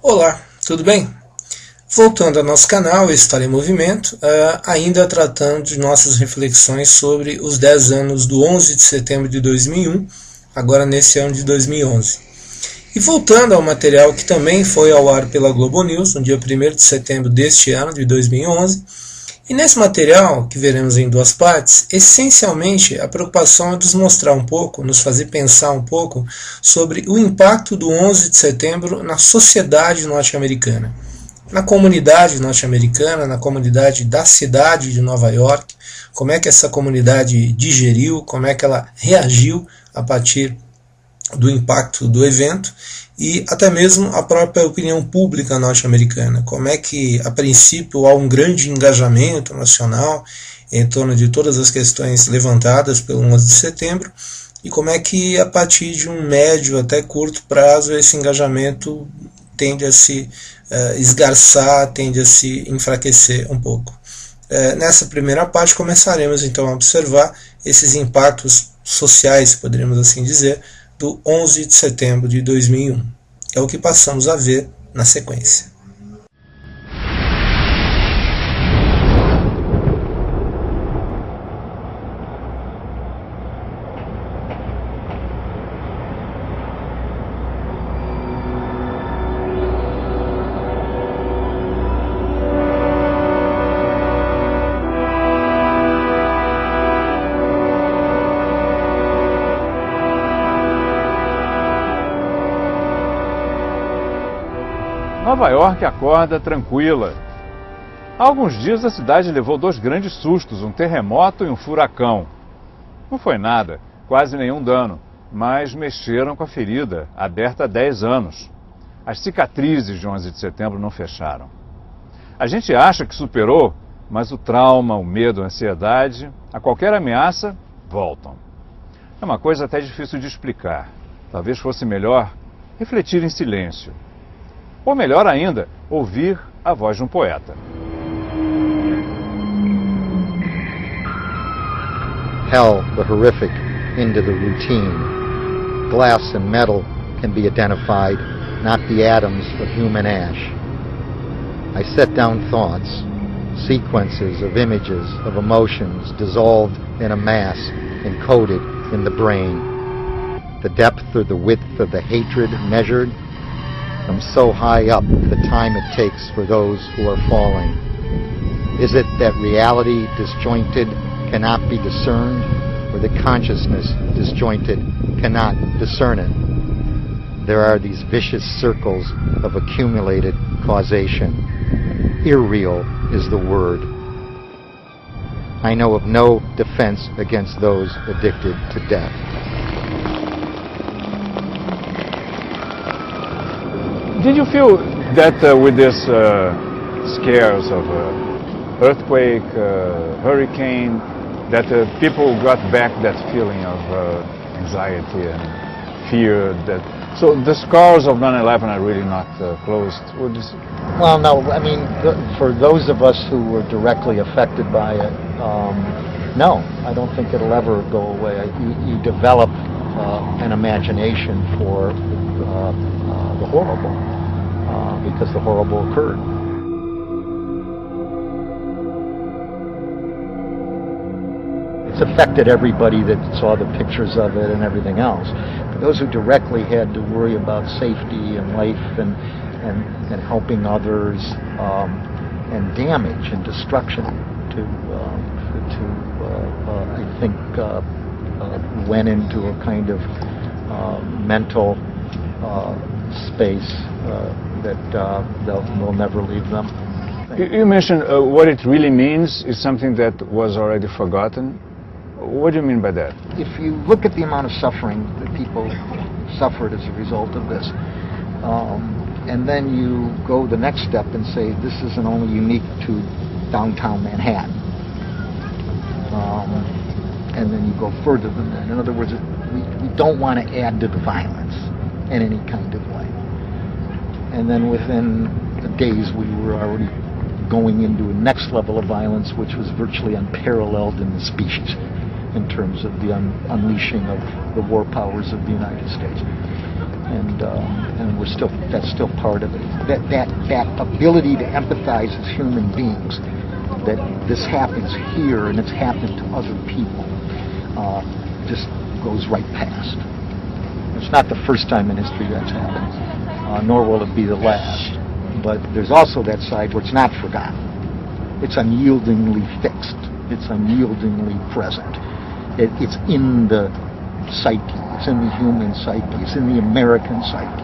Olá, tudo bem? Voltando ao nosso canal História em Movimento, ainda tratando de nossas reflexões sobre os 10 anos do 11 de setembro de 2001, agora nesse ano de 2011. E voltando ao material que também foi ao ar pela Globo News, no dia 1º de setembro deste ano, de 2011, e nesse material, que veremos em duas partes, essencialmente a preocupação é nos mostrar um pouco, nos fazer pensar um pouco sobre o impacto do 11 de setembro na sociedade norte-americana, na comunidade norte-americana, na comunidade da cidade de Nova York, como é que essa comunidade digeriu, como é que ela reagiu a partir do impacto do evento e até mesmo a própria opinião pública norte-americana. Como é que, a princípio, há um grande engajamento nacional em torno de todas as questões levantadas pelo 11 de setembro e como é que, a partir de um médio até curto prazo, esse engajamento tende a se esgarçar, tende a se enfraquecer um pouco. Nessa primeira parte começaremos então a observar esses impactos sociais, poderíamos assim dizer, do 11 de setembro de 2001. É o que passamos a ver na sequência. Nova York acorda tranquila. Há alguns dias a cidade levou 2 grandes sustos, um terremoto e um furacão. Não foi nada, quase nenhum dano, mas mexeram com a ferida, aberta há 10 anos. As cicatrizes de 11 de setembro não fecharam. A gente acha que superou, mas o trauma, o medo, a ansiedade, a qualquer ameaça, voltam. É uma coisa até difícil de explicar. Talvez fosse melhor refletir em silêncio. Ou melhor ainda, ouvir a voz de um poeta. Hell, the horrific, into the routine. Glass and metal can be identified, not the atoms of human ash. I set down thoughts, sequences of images, of emotions dissolved in a mass, encoded in the brain. The depth or the width of the hatred measured from so high up, the time it takes for those who are falling. Is it that reality disjointed cannot be discerned, or the consciousness disjointed cannot discern it? There are these vicious circles of accumulated causation. Irreal is the word. I know of no defense against those addicted to death. Did you feel that with these scares of earthquake, hurricane, that people got back that feeling of anxiety and fear? So the scars of 9/11 are really not closed? Well, no. I mean, for those of us who were directly affected by it, no, I don't think it'll ever go away. You develop an imagination for the horrible, because the horrible occurred. It's affected everybody that saw the pictures of it and everything else. But those who directly had to worry about safety and life and helping others, and damage and destruction I think went into a kind of mental space that will never leave them. You mentioned what it really means is something that was already forgotten. What do you mean by that? If you look at the amount of suffering that people suffered as a result of this, and then you go the next step and say this isn't only unique to downtown Manhattan, and then you go further than that. In other words, we don't want to add to the violence in any kind of way. And then within days we were already going into a next level of violence which was virtually unparalleled in the species in terms of the unleashing of the war powers of the United States. and that's still part of it. That ability to empathize as human beings, that this happens here and it's happened to other people, just goes right past. It's not the first time in history that's happened, nor will it be the last. But there's also that side where it's not forgotten. It's unyieldingly fixed. It's unyieldingly present. It's in the psyche. It's in the human psyche. It's in the American psyche.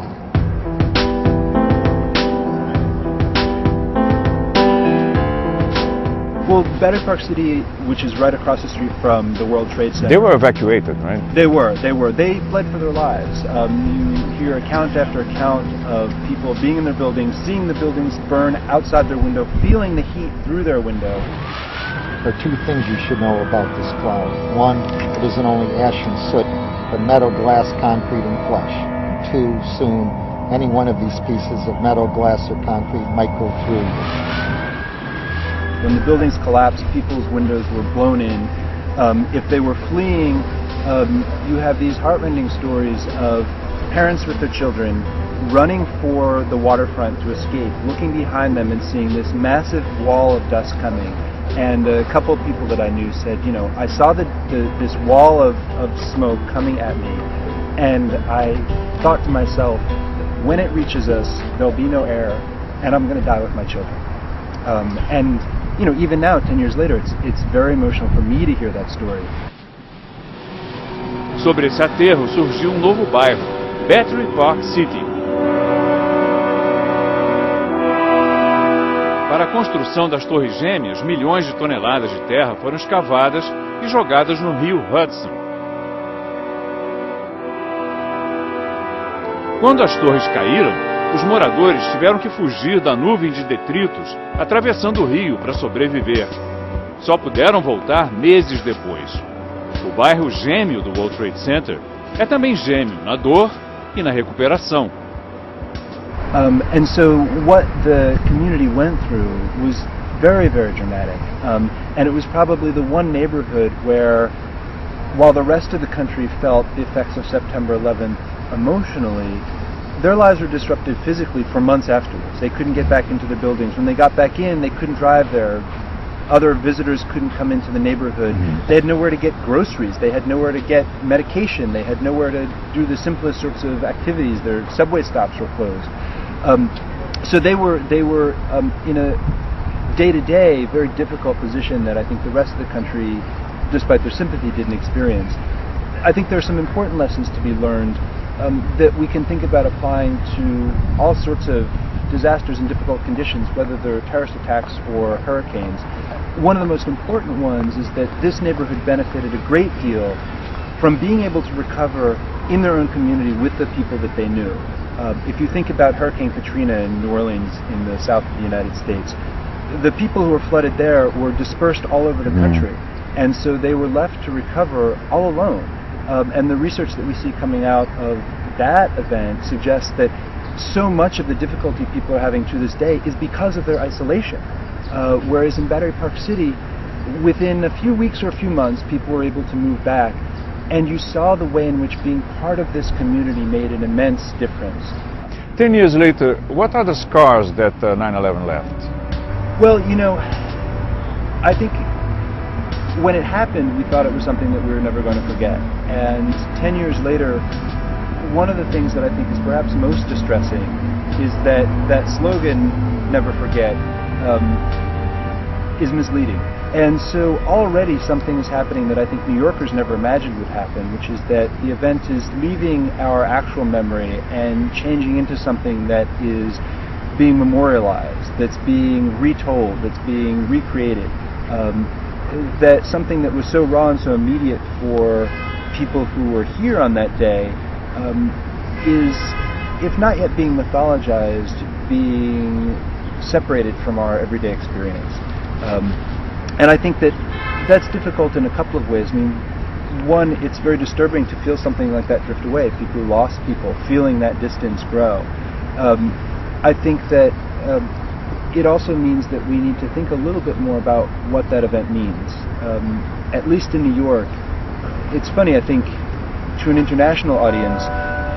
Well, Battery Park City, which is right across the street from the World Trade Center. They were evacuated, right? They were. They fled for their lives. You hear account after account of people being in their buildings, seeing the buildings burn outside their window, feeling the heat through their window. There are two things you should know about this cloud. One, it isn't only ash and soot, but metal, glass, concrete, and flesh. Two, soon, any one of these pieces of metal, glass, or concrete might go through you. When the buildings collapsed, people's windows were blown in. If they were fleeing, you have these heartrending stories of parents with their children running for the waterfront to escape, looking behind them and seeing this massive wall of dust coming. And a couple of people that I knew said, you know, I saw this wall of smoke coming at me, and I thought to myself, when it reaches us, there'll be no air, and I'm going to die with my children. And you know, even now, 10 years later, it's very emotional for me to hear that story. Sobre esse aterro surgiu novo bairro, Battery Park City. Para a construção das Torres Gêmeas, milhões de toneladas de terra foram escavadas e jogadas no rio Hudson. Quando as torres caíram, os moradores tiveram que fugir da nuvem de detritos, atravessando o rio para sobreviver. Só puderam voltar meses depois. O bairro gêmeo do World Trade Center é também gêmeo na dor e na recuperação. And so what the community went through was very, very dramatic. And it was probably the one neighborhood where, while the rest of the country felt the effects of September 11th emotionally, their lives were disrupted physically for months afterwards. They couldn't get back into the buildings. When they got back in, they couldn't drive there. Other visitors couldn't come into the neighborhood. They had nowhere to get groceries. They had nowhere to get medication. They had nowhere to do the simplest sorts of activities. Their subway stops were closed. So they were in a day-to-day, very difficult position that I think the rest of the country, despite their sympathy, didn't experience. I think there are some important lessons to be learned that we can think about applying to all sorts of disasters and difficult conditions, whether they're terrorist attacks or hurricanes. One of the most important ones is that this neighborhood benefited a great deal from being able to recover in their own community with the people that they knew. If you think about Hurricane Katrina in New Orleans in the south of the United States, the people who were flooded there were dispersed all over the country, and so they were left to recover all alone. And the research that we see coming out of that event suggests that so much of the difficulty people are having to this day is because of their isolation. Whereas in Battery Park City, within a few weeks or a few months, people were able to move back. And you saw the way in which being part of this community made an immense difference. 10 years later, what are the scars that 9/11 left? Well, you know, I think when it happened, we thought it was something that we were never going to forget. And 10 years later, one of the things that I think is perhaps most distressing is that that slogan, "Never Forget," is misleading. And so already something is happening that I think New Yorkers never imagined would happen, which is that the event is leaving our actual memory and changing into something that is being memorialized, that's being retold, that's being recreated. That something that was so raw and so immediate for people who were here on that day is, if not yet being mythologized, being separated from our everyday experience. And I think that that's difficult in a couple of ways. I mean, one, it's very disturbing to feel something like that drift away, people who lost people, feeling that distance grow. I think that it also means that we need to think a little bit more about what that event means. At least in New York, it's funny, I think, to an international audience,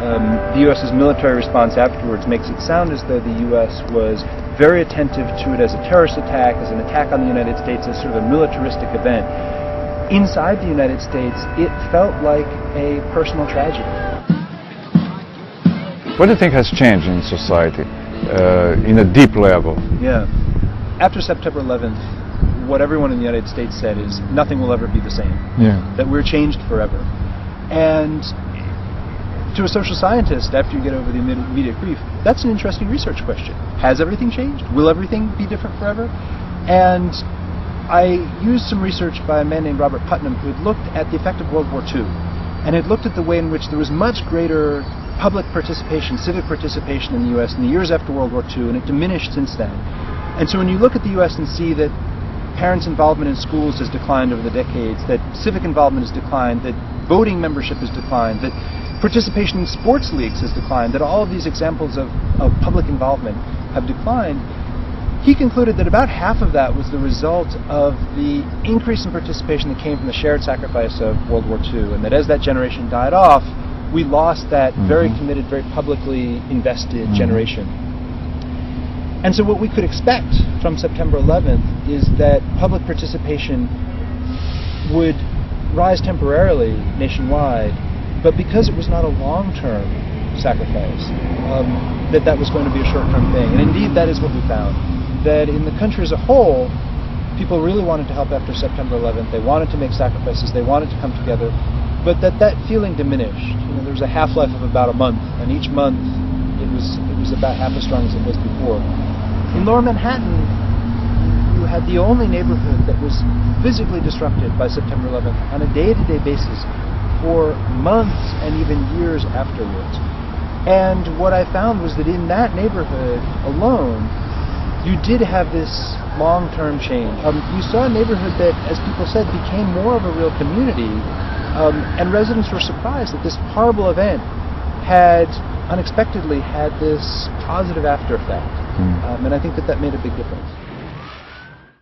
The U.S.'s military response afterwards makes it sound as though the U.S. was very attentive to it as a terrorist attack, as an attack on the United States, as sort of a militaristic event. Inside the United States, it felt like a personal tragedy. What do you think has changed in society in a deep level? Yeah. After September 11th, what everyone in the United States said is nothing will ever be the same. Yeah. That we're changed forever. And to a social scientist, after you get over the immediate grief, that's an interesting research question. Has everything changed? Will everything be different forever? And I used some research by a man named Robert Putnam who had looked at the effect of World War II and had looked at the way in which there was much greater public participation, civic participation in the U.S. in the years after World War II, and it diminished since then. And so when you look at the U.S. and see that parents' involvement in schools has declined over the decades, that civic involvement has declined, that voting membership has declined, that participation in sports leagues has declined, that all of these examples of public involvement have declined, he concluded that about half of that was the result of the increase in participation that came from the shared sacrifice of World War II, and that as that generation died off, we lost that very committed, very publicly invested generation. And so what we could expect from September 11th is that public participation would rise temporarily nationwide, but because it was not a long-term sacrifice, that was going to be a short-term thing. And indeed, that is what we found. That in the country as a whole, people really wanted to help after September 11th. They wanted to make sacrifices. They wanted to come together. But that feeling diminished. There was a half-life of about a month, and each month it was about half as strong as it was before. In Lower Manhattan, you had the only neighborhood that was physically disrupted by September 11th on a day-to-day basis for months and even years afterwards. And what I found was that in that neighborhood alone, you did have this long-term change. You saw a neighborhood that, as people said, became more of a real community, and residents were surprised that this horrible event had unexpectedly had this positive after effect. And I think that made a big difference.